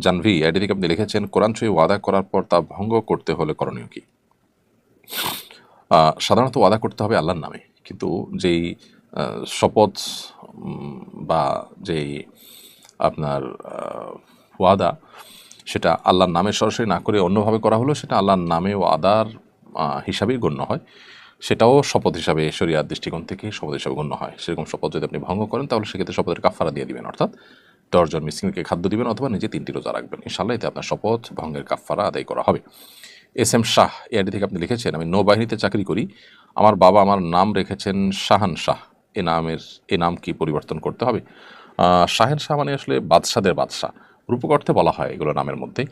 Janvi ID থেকে আপনি লিখেছেন, কোরআন শরীফ ওয়াদা করার পর তা ভঙ্গ করতে হলে করণীয় কি? সাধারণত ওয়াদা করতে হবে আল্লাহর নামে, কিন্তু যেই শপথ বা যেই আপনার ওয়াদা, সেটা আল্লাহর নামে সরাসরি না করে অন্যভাবে করা হলো সেটা আল্লাহর নামে ওয়াদার হিসাবেই গণ্য হয়। সেটাও শপথ হিসাবে শরিয়ার দৃষ্টিকোণ থেকে শপথ হিসাবে গণ্য হয়। সেরকম শপথ যদি আপনি ভঙ্গ করেন তাহলে সেক্ষেত্রে শপথের কাফারা দিয়ে দিবেন, অর্থাৎ 10 জন মিসকিনকে খাদ্য দিবেন অথবা নিজে 3টি রোজা রাখবেন। ইনশাআল্লাহ এতে আপনার শপথ ভঙ্গের কাফারা আদায় করা হবে। এস এম শাহ এআইডি থেকে আপনি লিখেছেন, আমি নৌবাহিনীতে চাকরি করি, আমার বাবা আমার নাম রেখেছেন শাহান শাহ, এ নাম কি পরিবর্তন করতে হবে? শাহেন শাহ মানে আসলে বাদশাদের বাদশাহ, রূপক অর্থে বলা হয় এগুলো নামের মধ্যে,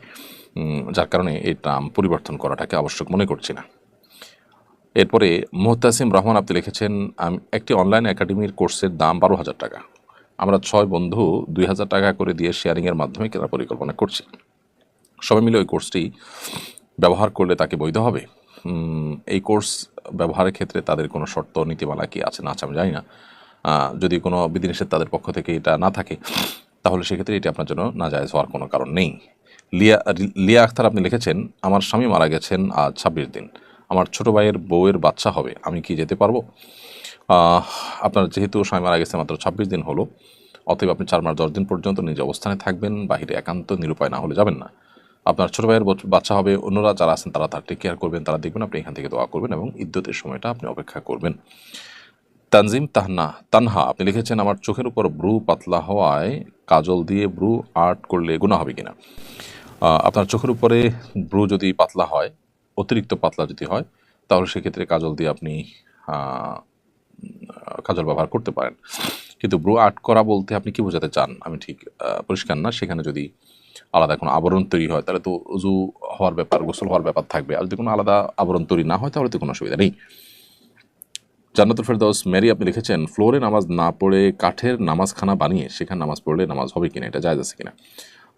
যার কারণে এই নাম পরিবর্তন করাটাকে আবশ্যক মনে করছি না। এরপরে মুহতাসিম রহমান আপনি লিখেছেন, একটি অনলাইন একাডেমির কোর্সের দাম 12,000 টাকা। আমরা 6 বন্ধু 2,000 টাকা করে দিয়ে শেয়ারিংয়ের মাধ্যমে কেনার পরিকল্পনা করছি। সবাই মিলে ওই কোর্সটি ব্যবহার করলে তাকে বৈধ হবে? এই কোর্স ব্যবহারের ক্ষেত্রে তাদের কোনো শর্ত নীতিমালা কি আছে না আছে আমি জানি না। যদি কোনো বিধিনিষেধ তাদের পক্ষ থেকে এটা না থাকে তাহলে সেক্ষেত্রে এটি আপনার জন্য নাজায়েজ হওয়ার কোনো কারণ নেই। লিয়া আখতার আপনি লিখেছেন, আমার স্বামী মারা গেছেন আজ 26 দিন, আমার ছোট ভাইয়ের বউয়ের বাচ্চা হবে, আমি কি যেতে পারবো? আপনার যেহেতু স্বামী মারা গেছে মাত্র 26 দিন হলো, অতএব আপনি 4 মাস 10 দিন পর্যন্ত নিজ অবস্থানে থাকবেন, বাহিরে একান্ত নিরুপায় না হলে যাবেন না। আপনার ছোট ভাইয়ের বাচ্চা হবে, অন্যরা যারা আছেন তারা তার টেক কেয়ার করবেন, তারা দেখবেন, আপনি এখান থেকে দোয়া করবেন এবং ইদ্যতের সময়টা আপনি অপেক্ষা করবেন। তানজিম তানহা আপনি লিখেছেন, আমার চোখের উপর ব্রু পাতলা হওয়ায় কাজল দিয়ে ব্রু আর্ট করলে গুনাহ হবে কিনা? আপনার চোখের উপরে ব্রু যদি পাতলা হয়, অতিরিক্ত পাতলা যদি হয়, তাহলে সেক্ষেত্রে কাজল দিয়ে আপনি কাজল ব্যবহার করতে পারেন। কিন্তু ব্রু আর্ট করা বলতে আপনি কি বোঝাতে চান আমি ঠিক পরিষ্কার না। সেখানে যদি আলাদা কোনো আবরণ তৈরি হয় তাহলে তো উজু হওয়ার ব্যাপার, গোসল হওয়ার ব্যাপার থাকবে। আর যদি কোনো আলাদা আবরণ তৈরি না হয় তাহলে তো কোনো অসুবিধা নেই। জান্নাতুল ফেরদৌস মেরি আপনি লিখেছেন, ফ্লোরে নামাজ না পড়ে কাঠের নামাজখানা বানিয়ে সেখানে নামাজ পড়লে নামাজ হবে কিনা, এটা জায়েজ আছে কিনা?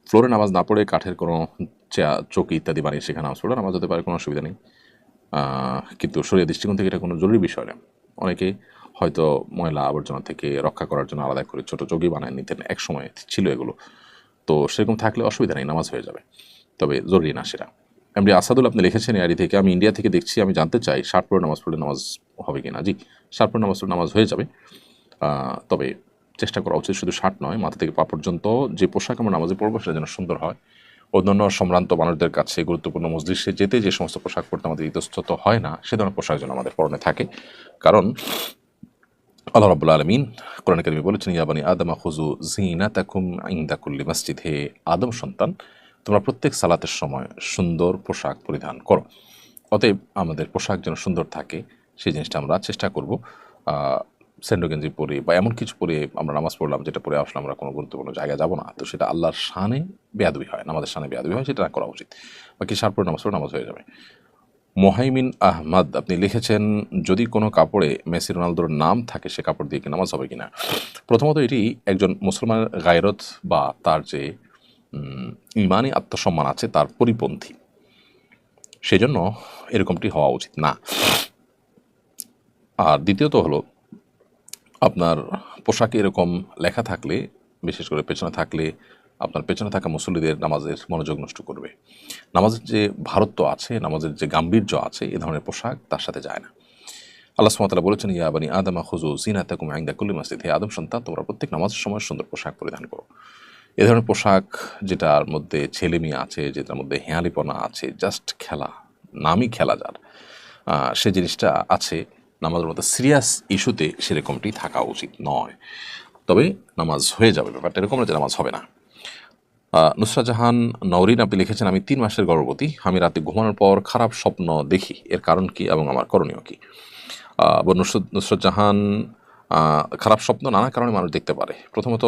ফ্লোরে নামাজ না পড়ে কাঠের কোনো চৌকি ইত্যাদি বানিয়ে সেখানে নামাজ পড়লে নামাজ হতে পারে, কোনো অসুবিধা নেই। কিন্তু শরীয়তের দৃষ্টিকোণ থেকে এটা কোনো জরুরি বিষয় না। অনেকে হয়তো ময়লা আবর্জনা থেকে রক্ষা করার জন্য আলাদা করে ছোটো চৌকি বানায় নিতেন, এক সময় ছিল এগুলো। তো সেরকম থাকলে অসুবিধা নেই, নামাজ হয়ে যাবে, তবে জরুরি না সেটা। এমডি আসাদুল আপনি লিখেছেন এআইডি থেকে, আমি ইন্ডিয়া থেকে দেখছি, আমি জানতে চাই শার্ট পরে নামাজ পড়লে নামাজ হবে কিনা? জি, শার্ট পরে নামাজ পড়লে নামাজ হয়ে যাবে, তবে চেষ্টা করা উচিত শুধু শার্ট নয়, মাথা থেকে পা পর্যন্ত যে পোশাক আমরা নামাজে পড়বো সেটা যেন সুন্দর হয়। অন্যান্য সম্ভ্রান্ত মানুষদের কাছে গুরুত্বপূর্ণ মজলিসে যেতে যে সমস্ত পোশাক পরতে আমাদের ইতস্তত হয় না, সে ধরনের পোশাক যেন আমাদের পরনে থাকে। কারণ আল্লাহ রাব্বুল আলামিন কোরআনে কারিমে বলেছেন, ইয়া বানি আদম খুযু যিনাতাকুম ইনদা কুল্লি মসজিদ, হে আদম সন্তান, তোমরা প্রত্যেক সালাতের সময় সুন্দর পোশাক পরিধান করো। অতএব আমাদের পোশাক যেন সুন্দর থাকে সেই জিনিসটা আমরা চেষ্টা করব। স্যান্ডো গেঞ্জি পরে বা এমন কিছু পরে আমরা নামাজ পড়লাম যেটা পরে আসলে আমরা কোনো গুরুত্বপূর্ণ জায়গায় যাব না, তো সেটা আল্লাহর শানে বেয়াদবি হয়, নামাজের শানে বেয়াদবি হয়, সেটা না করা উচিত। বাকি শার্ট পরে নামাজ পড়ে নামাজ হয়ে যাবে। মোহাইমিন আহমদ আপনি লিখেছেন, যদি কোনো কাপড়ে মেসি রোনালদোর নাম থাকে সে কাপড় দিয়ে কি নামাজ হবে কিনা? প্রথমত এটি একজন মুসলমানের গায়রত বা তার যে ইমানি আত্মসম্মান আছে তার পরিপন্থী, সেজন্য এরকমটি হওয়া উচিত না। আর দ্বিতীয়ত হলো, আপনার পোশাকে এরকম লেখা থাকলে, বিশেষ করে পেছনে থাকলে, আপনার পেছনে থাকা মুসল্লিদের নামাজের মনোযোগ নষ্ট করবে। নামাজের যে ভারত্ব আছে, নামাজের যে গাম্ভীর্য আছে, এ ধরনের পোশাক তার সাথে যায় না। আল্লাহ সুবহানাহু ওয়া তাআলা বলেছেন, ইয়া বানি আদম খুযু যিনাতাকুম ইনদা কুল্লি মসজিদ, হে আদম সন্তান, তোমরা প্রত্যেক নামাজের সময় সুন্দর পোশাক পরিধান করো। এ ধরনের পোশাক যেটার মধ্যে ছেলেমি আছে, যেটার মধ্যে হেঁয়ালিপনা আছে, জাস্ট খেলা, নামই খেলা যার, সে জিনিসটা আছে, নামাজের মতো সিরিয়াস ইস্যুতে সেরকমটি থাকা উচিত নয়। তবে নামাজ হয়ে যাবে, ব্যাপারটা এরকম না যে নামাজ হবে না। নুসরাত জাহান নওরিন আপনি লিখেছেন, আমি 3 মাসের গর্ভবতী, আমি রাতে ঘুমানোর পর খারাপ স্বপ্ন দেখি, এর কারণ কি এবং আমার করণীয় কি? নুসরাত জাহান, খারাপ স্বপ্ন নানা কারণে মানুষ দেখতে পারে। প্রথমত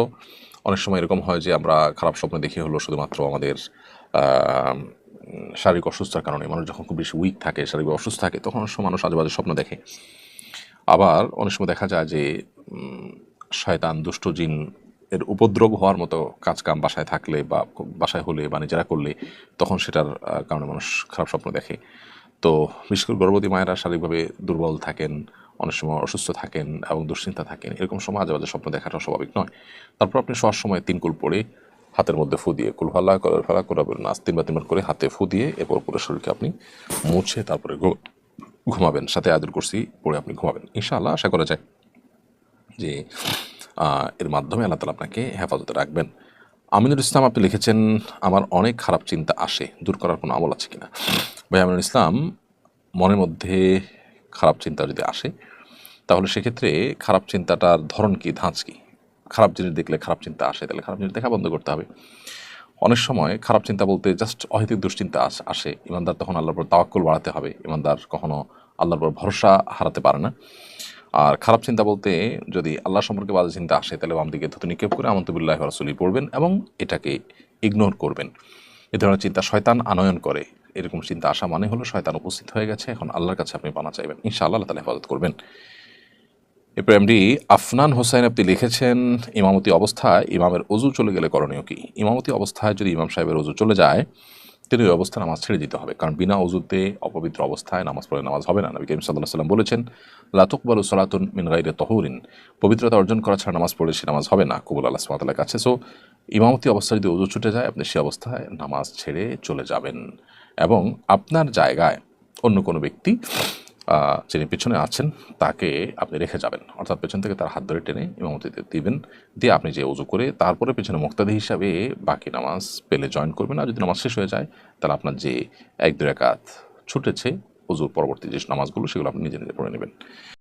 অনেক সময় এরকম হয় যে আমরা খারাপ স্বপ্ন দেখি হলো শুধুমাত্র আমাদের শারীরিক অসুস্থতার কারণে। মানুষ যখন খুব বেশি উইক থাকে, শারীরিক অসুস্থ থাকে, তখন অনেক সময় মানুষ আজেবাজে স্বপ্ন দেখে। আবার অনেক সময় দেখা যায় যে শয়তান, দুষ্ট জিন এর উপদ্রব হওয়ার মতো কাজকাম বাসায় থাকলে বা বাসায় হলে বা নিজেরা করলে তখন সেটার কারণে মানুষ খারাপ স্বপ্ন দেখে। তো বিশেষ করে গর্ভবতী মায়েরা শারীরিকভাবে দুর্বল থাকেন, অনেক সময় অসুস্থ থাকেন এবং দুশ্চিন্তা থাকেন, এরকম সময় আজেবাজে স্বপ্ন দেখাটা স্বাভাবিক নয়। তারপর আপনি শোয়ার সময় 3 কুল পড়ে হাতের মধ্যে ফু দিয়ে কুল আল্লাহ করার ফেলা করাবেন নাস 3 বার করে হাতে ফু দিয়ে এরপর পুরো শরীরকে আপনি মুছে তারপরে ঘুমাবেন, সাথে আয়াতুল কুরসি পড়ে আপনি ঘুমাবেন। ইনশাআল্লাহ আশা করা যায় যে এর মাধ্যমে আল্লাহ তাআলা আপনাকে হেফাজতে রাখবেন। আমিনুল ইসলাম আপনি লিখেছেন, আমার অনেক খারাপ চিন্তা আসে, দূর করার কোনো আমল আছে কিনা? ভাই আমিনুল ইসলাম, মনের মধ্যে খারাপ চিন্তা যদি আসে তাহলে সেক্ষেত্রে খারাপ চিন্তাটার ধরন কি, ধাঁচ কি? খারাপ জিনিস দেখলে খারাপ চিন্তা আসে, তাহলে খারাপ জিনিস দেখা বন্ধ করতে হবে। অনেক সময় খারাপ চিন্তা বলতে জাস্ট অহেতুক দুশ্চিন্তা আসে, ইমানদার তখন আল্লাহর উপর তাওয়াক্কুল বাড়াতে হবে। ইমানদার কখনো আল্লাহর উপর ভরসা হারাতে পারে না। আর খারাপ চিন্তা বলতে যদি আল্লাহ সম্পর্কে বাজে চিন্তা আসে তাহলে বাম দিকে থুতু নিক্ষেপ করে আমানতু বিল্লাহি ওয়া রাসূলিহি পড়বেন এবং এটাকে ইগনোর করবেন। এ ধরনের চিন্তা শয়তান আনয়ন করে। এরকম চিন্তা আসা মানে হলো শয়তান উপস্থিত হয়ে গেছে, এখন আল্লাহর কাছে আপনি পানা চাইবেন, ইনশাআল্লাহ আল্লাহ তাআলা হেফাজত করবেন। এরপর এমডি আফনান হোসাইন আপনি লিখেছেন, ইমামতি অবস্থায় ইমামের অজু চলে গেলে করণীয় কি? ইমামতি অবস্থায় যদি ইমাম সাহেবের অজু চলে যায় তিনি ওই অবস্থায় নামাজ ছেড়ে দিতে হবে, কারণ বিনা অজুতে অপবিত্র অবস্থায় নামাজ পড়ে নামাজ হবে না। নবী করিম সাল্লাল্লাহু আলাইহি ওয়াসাল্লাম বলেছেন, লা তুকবালু সালাতুন মিন গায়রি তাহুরিন, পবিত্রতা অর্জন করা ছাড়া নামাজ পড়লে সে নামাজ হবে না কবুল আল্লাহ সুবহানাহু ওয়া তাআলার কাছে। সো ইমামতি অবস্থায় যদি অজু ছুটে যায় আপনি সে অবস্থায় নামাজ ছেড়ে চলে যাবেন এবং আপনার জায়গায় অন্য কোনো ব্যক্তি যিনি পেছনে আছেন তাকে আপনি রেখে যাবেন, অর্থাৎ পেছন থেকে তার হাত ধরে টেনে ইমামতিতে দিবেন, দিয়ে আপনি যে উজু করে তারপরে পেছনে মুক্তাদি হিসাবে বাকি নামাজ পেলে জয়েন করবেন। আর যদি নামাজ শেষ হয়ে যায় তাহলে আপনার যে 1-2 রাকাত ছুটেছে উজুর পরবর্তী যে নামাজগুলো সেগুলো আপনি নিজে নিজে পড়ে নেবেন।